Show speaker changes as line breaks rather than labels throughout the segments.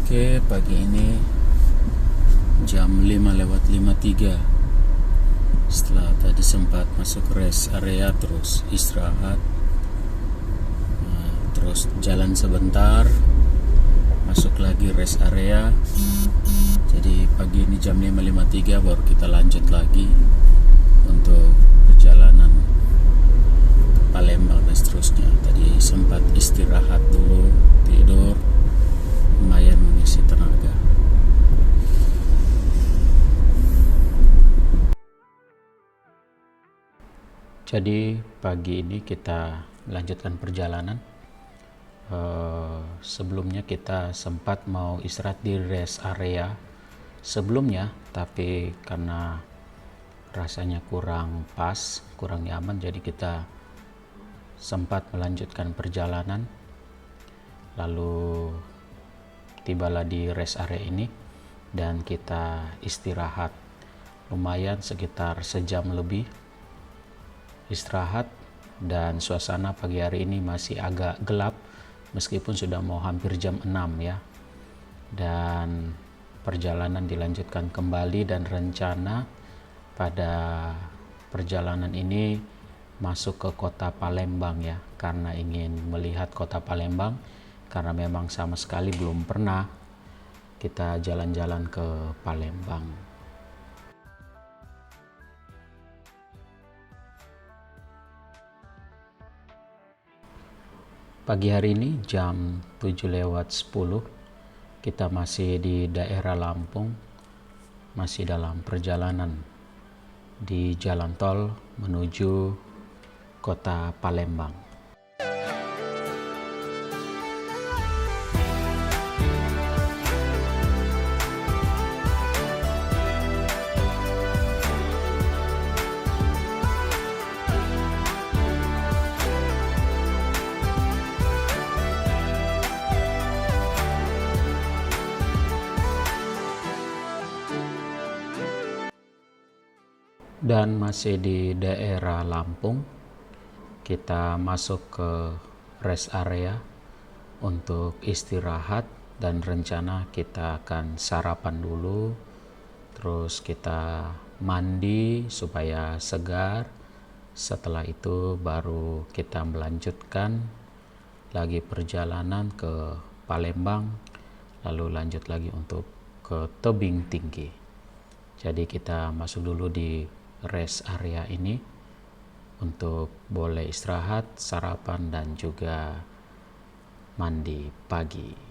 Oke, pagi ini jam 5:53. Setelah tadi sempat masuk rest area, terus istirahat, terus jalan sebentar, masuk lagi rest area. Jadi pagi ini jam 5:53 baru kita lanjut lagi untuk perjalanan Palembang dan seterusnya. Tadi sempat istirahat dulu, tidur, lumayan mengisi tenaga. Jadi pagi ini kita melanjutkan perjalanan. Sebelumnya kita sempat mau istirahat di rest area sebelumnya, tapi karena rasanya kurang pas, kurang nyaman, jadi kita sempat melanjutkan perjalanan. Lalu tibalah di rest area ini dan kita istirahat lumayan sekitar sejam lebih istirahat. Dan suasana pagi hari ini masih agak gelap meskipun sudah mau hampir jam 6 ya. Dan perjalanan dilanjutkan kembali dan rencana pada perjalanan ini masuk ke kota Palembang ya, karena ingin melihat kota Palembang, karena memang sama sekali belum pernah kita jalan-jalan ke Palembang. Pagi hari ini jam 7:10 kita masih di daerah Lampung, masih dalam perjalanan di jalan tol menuju kota Palembang. Dan masih di daerah Lampung, kita masuk ke rest area untuk istirahat, dan rencana kita akan sarapan dulu, terus kita mandi supaya segar. Setelah itu baru kita melanjutkan lagi perjalanan ke Palembang, lalu lanjut lagi untuk ke Tebing Tinggi. Jadi kita masuk dulu di rest area ini untuk boleh istirahat, sarapan, dan juga mandi pagi.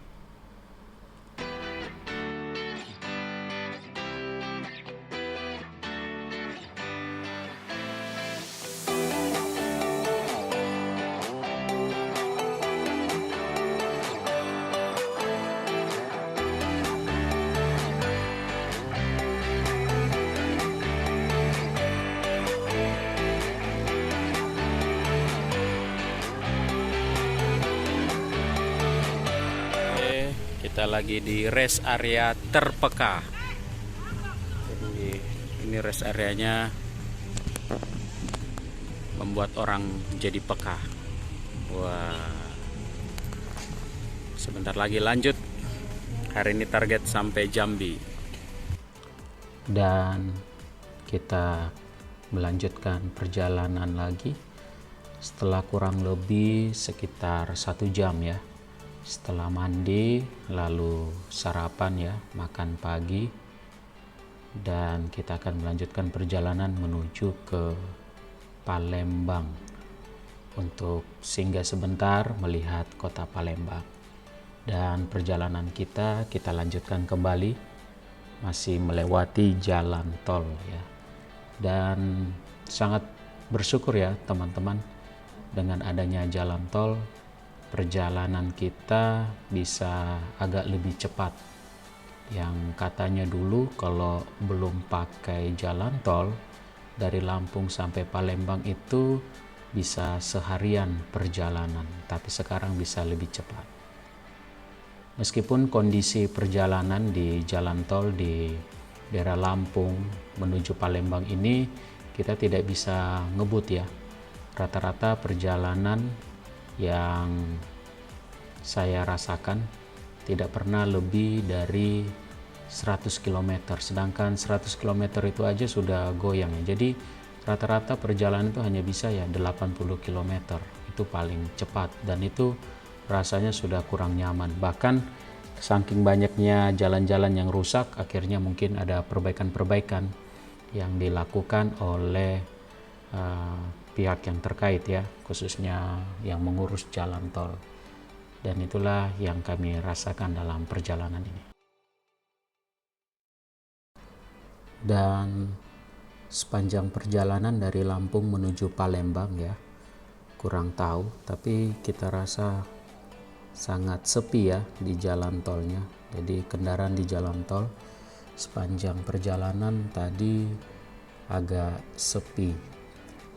Kita lagi di rest area terpeka. Jadi ini rest areanya membuat orang jadi peka. Wah, sebentar lagi lanjut. Hari ini target sampai Jambi. Dan kita melanjutkan perjalanan lagi setelah kurang lebih sekitar 1 jam ya. Setelah mandi, lalu sarapan ya, makan pagi, dan kita akan melanjutkan perjalanan menuju ke Palembang untuk singgah sebentar melihat kota Palembang. Dan perjalanan kita lanjutkan kembali, masih melewati jalan tol ya. Dan sangat bersyukur ya teman-teman, dengan adanya jalan tol, perjalanan kita bisa agak lebih cepat. Yang katanya dulu kalau belum pakai jalan tol dari Lampung sampai Palembang itu bisa seharian perjalanan, tapi sekarang bisa lebih cepat. Meskipun kondisi perjalanan di jalan tol di daerah Lampung menuju Palembang ini kita tidak bisa ngebut ya. Rata-rata perjalanan yang saya rasakan tidak pernah lebih dari 100 km, sedangkan 100 km itu aja sudah goyang ya. Jadi rata-rata perjalanan itu hanya bisa ya 80 km, itu paling cepat, dan itu rasanya sudah kurang nyaman. Bahkan saking banyaknya jalan-jalan yang rusak, akhirnya mungkin ada perbaikan-perbaikan yang dilakukan oleh pihak yang terkait ya, khususnya yang mengurus jalan tol. Dan itulah yang kami rasakan dalam perjalanan ini. Dan sepanjang perjalanan dari Lampung menuju Palembang ya, kurang tahu, tapi kita rasa sangat sepi ya di jalan tolnya. Jadi kendaraan di jalan tol sepanjang perjalanan tadi agak sepi.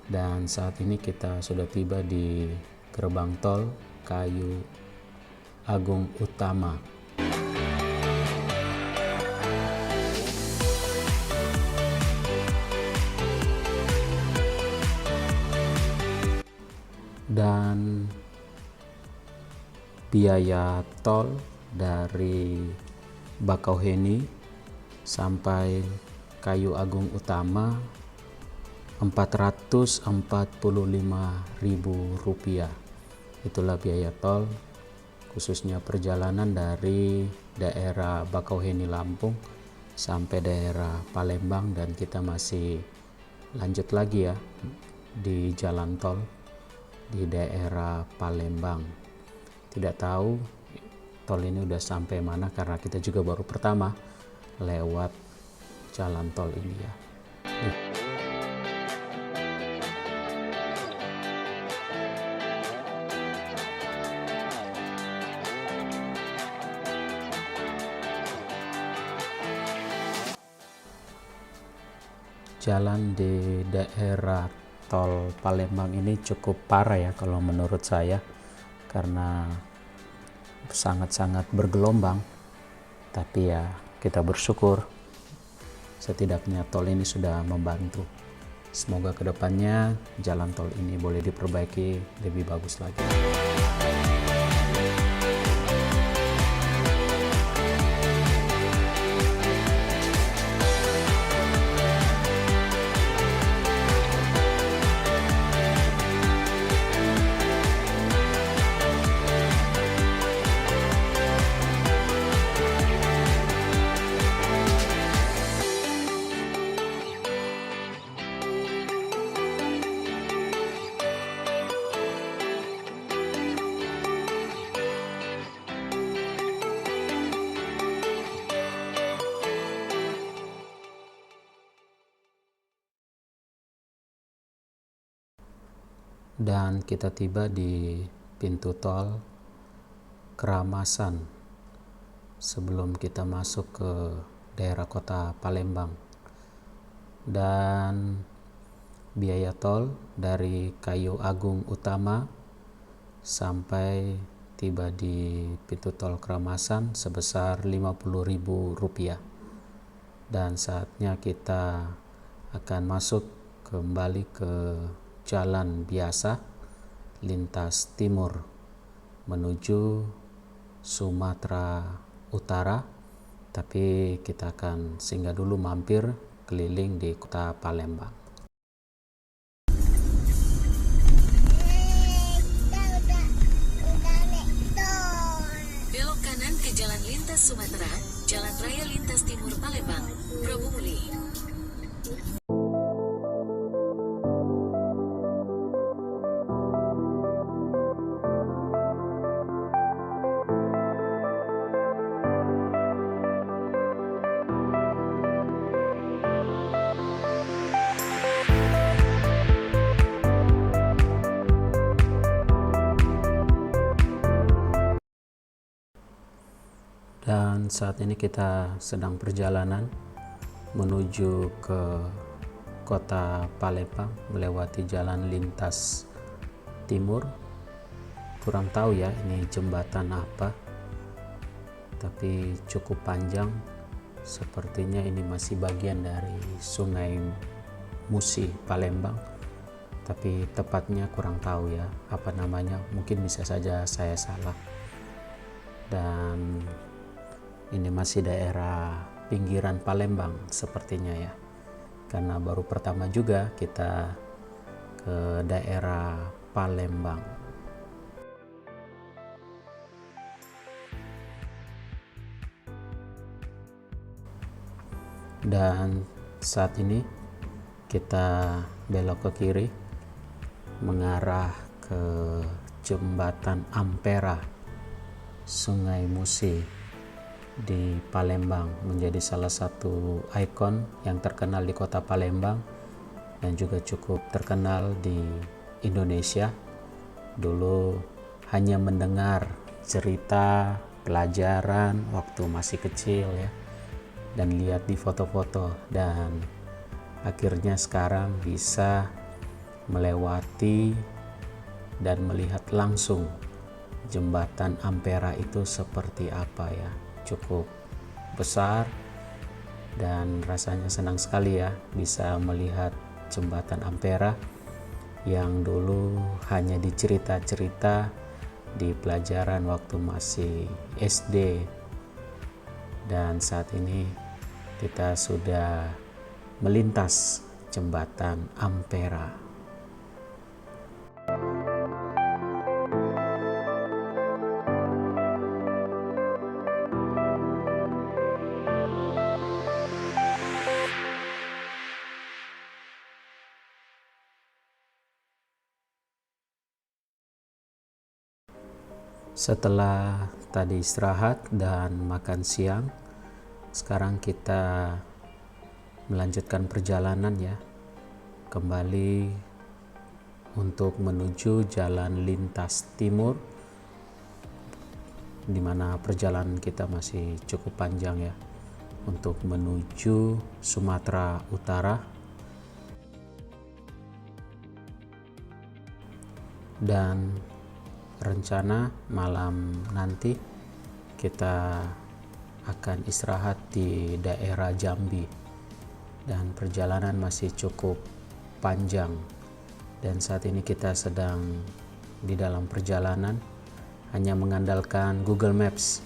Dan saat ini kita sudah tiba di gerbang tol Kayu Agung Utama. Dan biaya tol dari Bakauheni sampai Kayu Agung Utama Rp445.000. Itulah biaya tol khususnya perjalanan dari daerah Bakauheni Lampung sampai daerah Palembang, dan kita masih lanjut lagi ya di jalan tol di daerah Palembang. Tidak tahu tol ini udah sampai mana karena kita juga baru pertama lewat jalan tol ini ya. Jalan di daerah tol Palembang ini cukup parah ya kalau menurut saya, karena sangat-sangat bergelombang. Tapi ya kita bersyukur setidaknya tol ini sudah membantu. Semoga kedepannya jalan tol ini boleh diperbaiki lebih bagus lagi. Dan kita tiba di pintu tol Keramasan sebelum kita masuk ke daerah kota Palembang. Dan biaya tol dari Kayu Agung Utama sampai tiba di pintu tol Keramasan sebesar Rp50.000. Dan saatnya kita akan masuk kembali ke jalan biasa lintas timur menuju Sumatera Utara, tapi kita akan singgah dulu mampir keliling di kota Palembang.
Belok kanan ke jalan lintas Sumatera, Jalan Raya Lintas Timur Palembang, Probumuli.
Dan saat ini kita sedang perjalanan menuju ke kota Palembang melewati jalan lintas timur. Kurang tahu ya ini jembatan apa, tapi cukup panjang. Sepertinya ini masih bagian dari Sungai Musi Palembang, tapi tepatnya kurang tahu ya apa namanya, mungkin bisa saja saya salah. Dan ini masih daerah pinggiran Palembang sepertinya ya, karena baru pertama juga kita ke daerah Palembang. Dan saat ini kita belok ke kiri mengarah ke Jembatan Ampera Sungai Musi di Palembang, menjadi salah satu ikon yang terkenal di kota Palembang dan juga cukup terkenal di Indonesia. Dulu hanya mendengar cerita pelajaran waktu masih kecil ya, dan lihat di foto-foto, dan akhirnya sekarang bisa melewati dan melihat langsung Jembatan Ampera itu seperti apa ya. Cukup besar dan rasanya senang sekali ya bisa melihat Jembatan Ampera yang dulu hanya dicerita-cerita di pelajaran waktu masih SD, dan saat ini kita sudah melintas Jembatan Ampera. Setelah tadi istirahat dan makan siang, sekarang kita melanjutkan perjalanan ya, kembali untuk menuju Jalan Lintas Timur, di mana perjalanan kita masih cukup panjang ya, untuk menuju Sumatera Utara. Dan rencana malam nanti kita akan istirahat di daerah Jambi, dan perjalanan masih cukup panjang, dan saat ini kita sedang di dalam perjalanan hanya mengandalkan Google Maps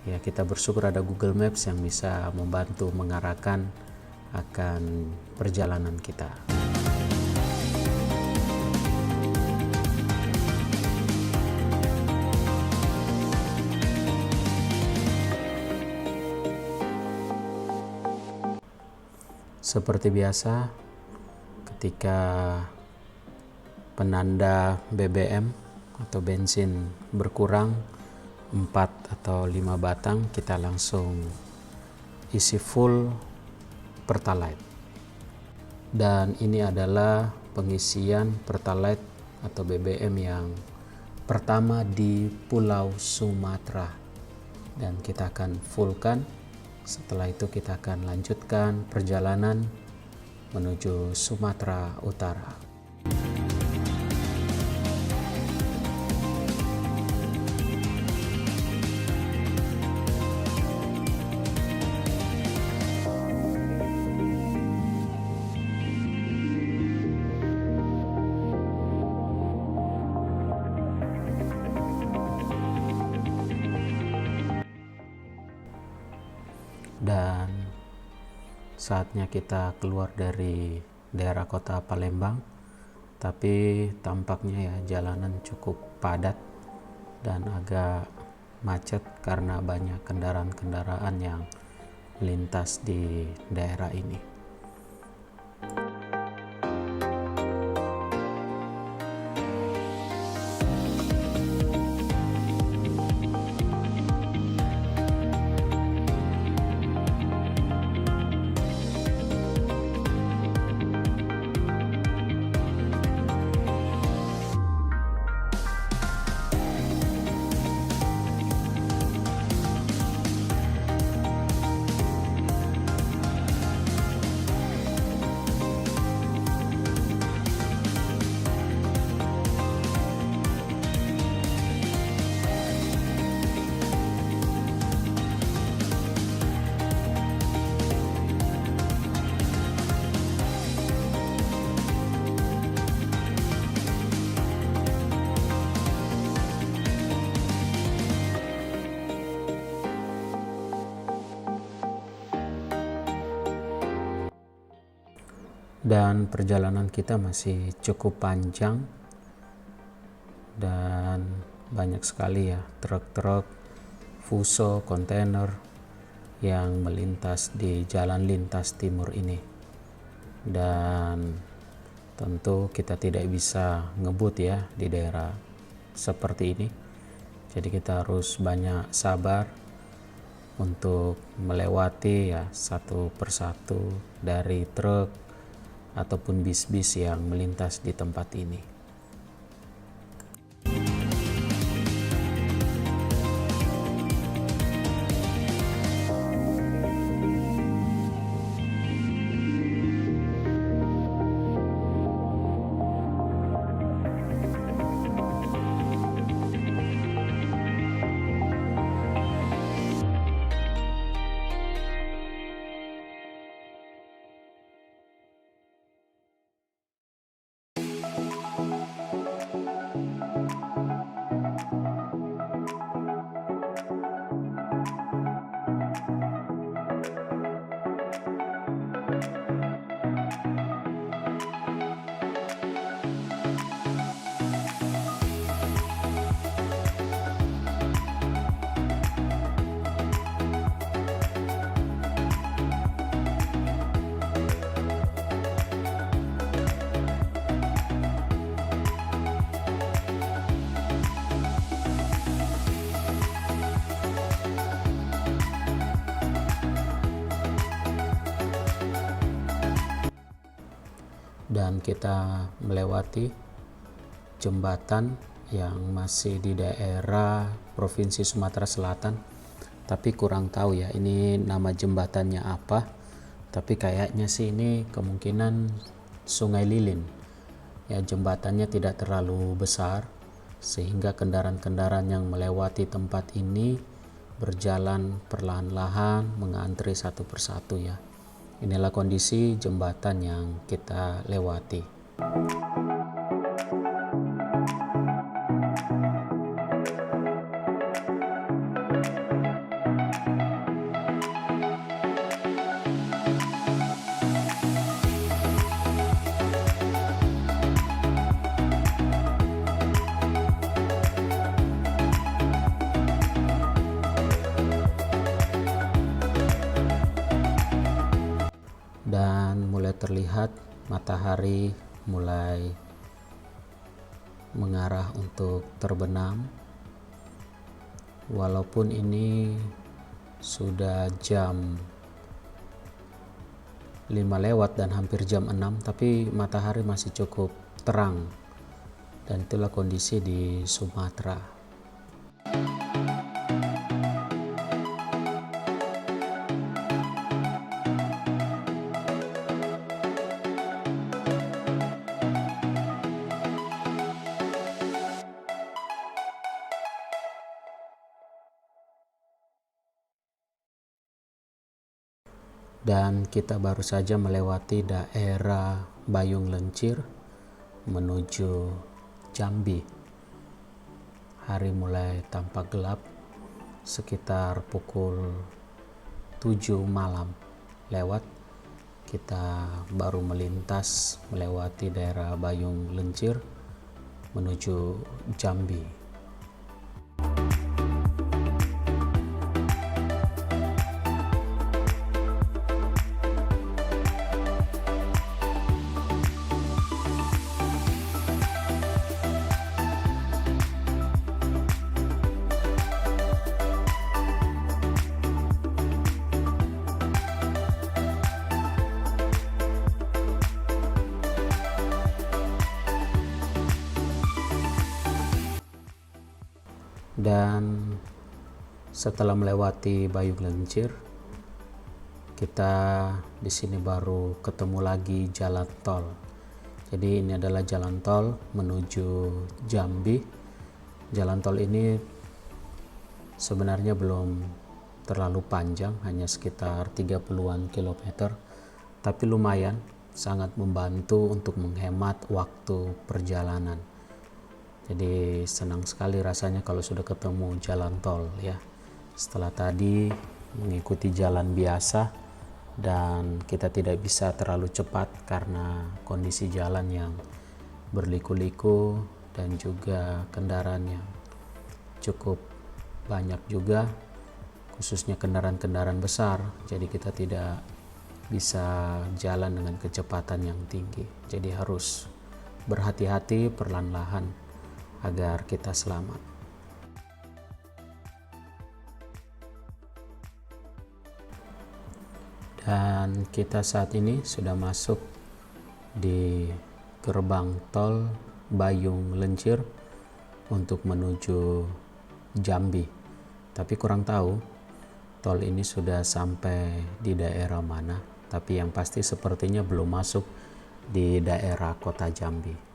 ya. Kita bersyukur ada Google Maps yang bisa membantu mengarahkan akan perjalanan kita. Seperti biasa, ketika penanda BBM atau bensin berkurang 4 atau 5 batang, kita langsung isi full Pertalite. Dan ini adalah pengisian Pertalite atau BBM yang pertama di Pulau Sumatera, dan kita akan fullkan. Setelah itu kita akan lanjutkan perjalanan menuju Sumatera Utara. Dan saatnya kita keluar dari daerah kota Palembang, tapi tampaknya ya jalanan cukup padat dan agak macet karena banyak kendaraan-kendaraan yang melintas di daerah ini. Dan perjalanan kita masih cukup panjang dan banyak sekali ya truk-truk, fuso, kontainer yang melintas di jalan lintas timur ini. Dan tentu kita tidak bisa ngebut ya di daerah seperti ini. Jadi kita harus banyak sabar untuk melewati ya satu persatu dari truk ataupun bis-bis yang melintas di tempat ini. Dan kita melewati jembatan yang masih di daerah Provinsi Sumatera Selatan, tapi kurang tahu ya ini nama jembatannya apa, tapi kayaknya sih ini kemungkinan Sungai Lilin ya. Jembatannya tidak terlalu besar sehingga kendaraan-kendaraan yang melewati tempat ini berjalan perlahan-lahan mengantri satu persatu ya. Inilah kondisi jembatan yang kita lewati. Dan mulai terlihat matahari mulai mengarah untuk terbenam. Walaupun ini sudah jam 5 lewat dan hampir jam 6, tapi matahari masih cukup terang. Dan itulah kondisi di Sumatera. Dan kita baru saja melewati daerah Bayung Lencir menuju Jambi. Hari mulai tampak gelap sekitar pukul 7 malam lewat. Kita baru melintas melewati daerah Bayung Lencir menuju Jambi. Dan setelah melewati Bayung Lencir, kita di sini baru ketemu lagi jalan tol. Jadi ini adalah jalan tol menuju Jambi. Jalan tol ini sebenarnya belum terlalu panjang, hanya sekitar 30-an kilometer, tapi lumayan sangat membantu untuk menghemat waktu perjalanan. Jadi senang sekali rasanya kalau sudah ketemu jalan tol ya. Setelah tadi mengikuti jalan biasa dan kita tidak bisa terlalu cepat karena kondisi jalan yang berliku-liku dan juga kendaraan yang cukup banyak juga, khususnya kendaraan-kendaraan besar. Jadi kita tidak bisa jalan dengan kecepatan yang tinggi, jadi harus berhati-hati perlahan-lahan agar kita selamat. Dan kita saat ini sudah masuk di gerbang tol Bayung Lencir untuk menuju Jambi. Tapi kurang tahu tol ini sudah sampai di daerah mana, tapi yang pasti sepertinya belum masuk di daerah kota Jambi.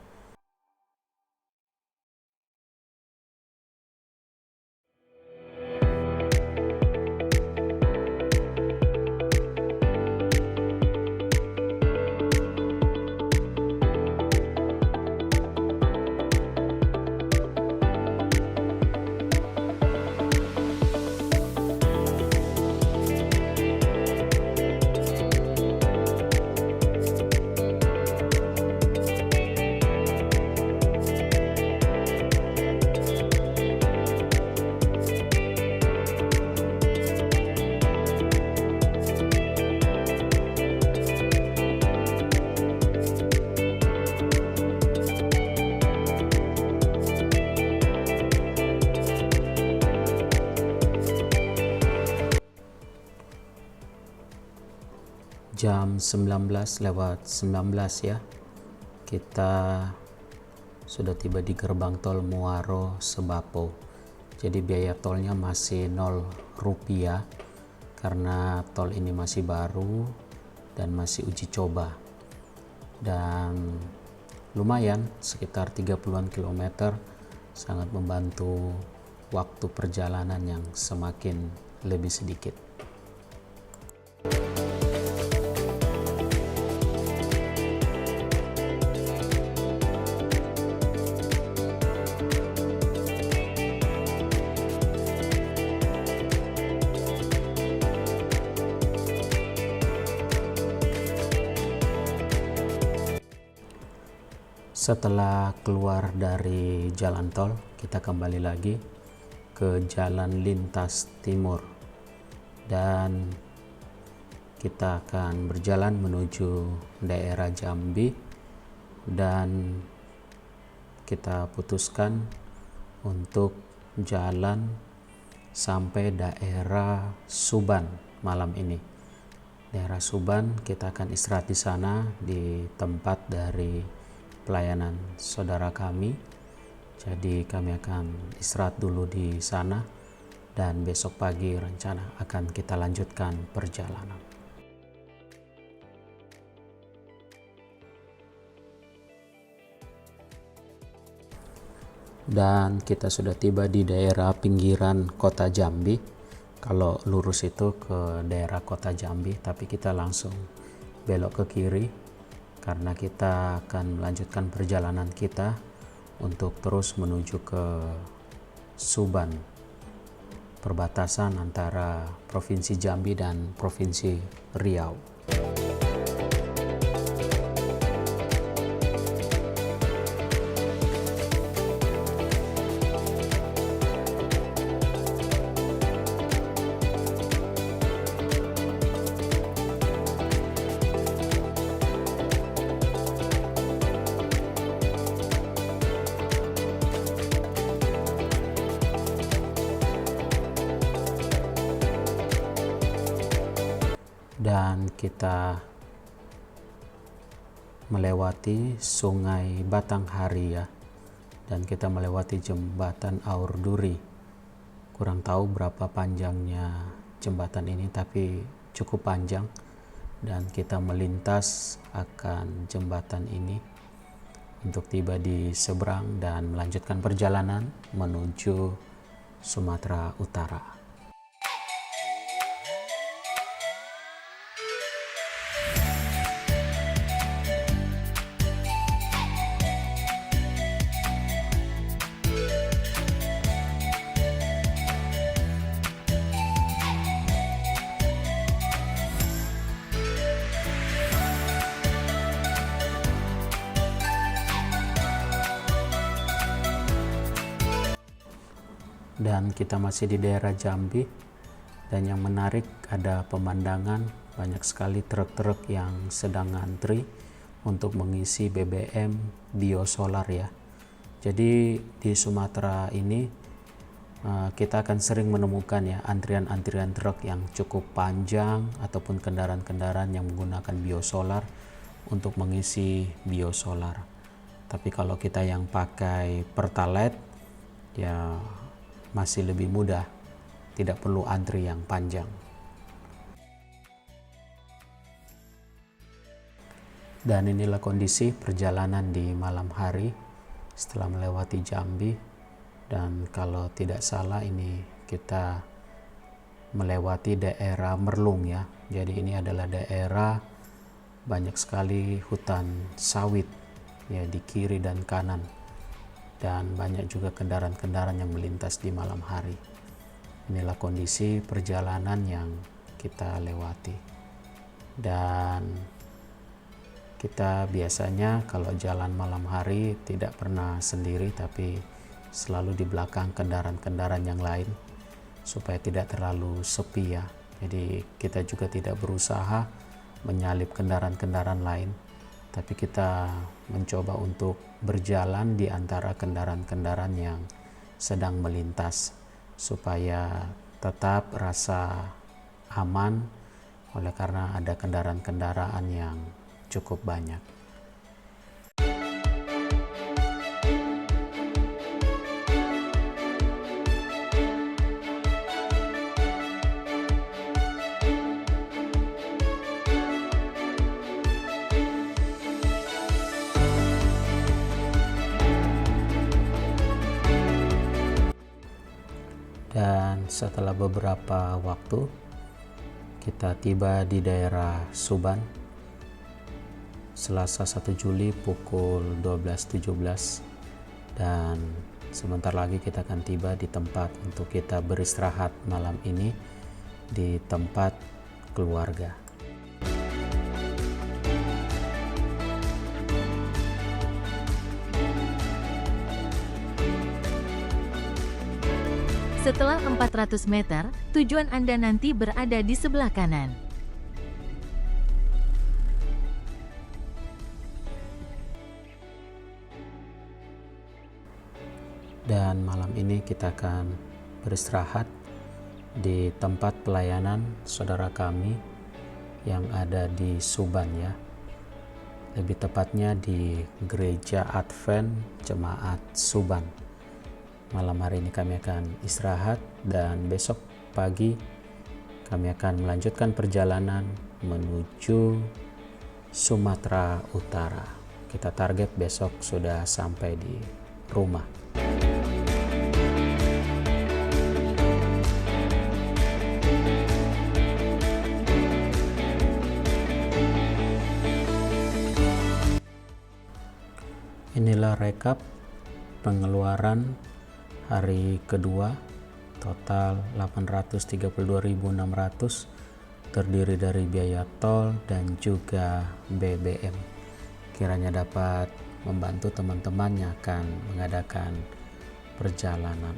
Jam 19:19 ya, kita sudah tiba di gerbang tol Muaro Sebapo. Jadi biaya tolnya masih 0 rupiah karena tol ini masih baru dan masih uji coba, dan lumayan sekitar 30-an kilometer, sangat membantu waktu perjalanan yang semakin lebih sedikit. Setelah keluar dari jalan tol, kita kembali lagi ke jalan lintas timur dan kita akan berjalan menuju daerah Jambi, dan kita putuskan untuk jalan sampai daerah Suban malam ini. Daerah Suban kita akan istirahat di sana di tempat dari pelayanan saudara kami. Jadi kami akan istirahat dulu di sana dan besok pagi rencana akan kita lanjutkan perjalanan. Dan kita sudah tiba di daerah pinggiran kota Jambi. Kalau lurus itu ke daerah kota Jambi, tapi kita langsung belok ke kiri karena kita akan melanjutkan perjalanan kita untuk terus menuju ke Suban, perbatasan antara Provinsi Jambi dan Provinsi Riau. Dan kita melewati Sungai Batanghari ya, dan kita melewati jembatan Aur Duri. Kurang tahu berapa panjangnya jembatan ini, tapi cukup panjang, dan kita melintas akan jembatan ini untuk tiba di seberang dan melanjutkan perjalanan menuju Sumatera Utara. dan kita masih di daerah Jambi. Dan yang menarik ada pemandangan banyak sekali truk-truk yang sedang ngantri untuk mengisi BBM biosolar ya. Jadi di Sumatera ini kita akan sering menemukan ya antrian-antrian truk yang cukup panjang ataupun kendaraan-kendaraan yang menggunakan biosolar untuk mengisi biosolar. Tapi kalau kita yang pakai Pertalite ya masih lebih mudah, tidak perlu antri yang panjang. Dan inilah kondisi perjalanan di malam hari setelah melewati Jambi. Dan kalau tidak salah ini kita melewati daerah Merlung ya. Jadi ini adalah daerah banyak sekali hutan sawit ya di kiri dan kanan. Dan banyak juga kendaraan-kendaraan yang melintas di malam hari. Inilah kondisi perjalanan yang kita lewati. Dan kita biasanya kalau jalan malam hari tidak pernah sendiri, tapi selalu di belakang kendaraan-kendaraan yang lain supaya tidak terlalu sepi ya. Jadi kita juga tidak berusaha menyalip kendaraan-kendaraan lain, tapi kita mencoba untuk berjalan di antara kendaraan-kendaraan yang sedang melintas supaya tetap rasa aman oleh karena ada kendaraan-kendaraan yang cukup banyak. Dan setelah beberapa waktu kita tiba di daerah Suban, Selasa 1 Juli pukul 12.17, dan sebentar lagi kita akan tiba di tempat untuk kita beristirahat malam ini di tempat keluarga.
Setelah 400 meter, tujuan Anda nanti berada di sebelah kanan.
Dan malam ini kita akan beristirahat di tempat pelayanan saudara kami yang ada di Suban ya. Lebih tepatnya di Gereja Advent Jemaat Suban. Malam hari ini kami akan istirahat dan besok pagi kami akan melanjutkan perjalanan menuju Sumatera Utara. Kita target besok sudah sampai di rumah. Inilah rekap pengeluaran hari kedua, total 832.600, terdiri dari biaya tol dan juga BBM. Kiranya dapat membantu teman-teman yang akan mengadakan perjalanan.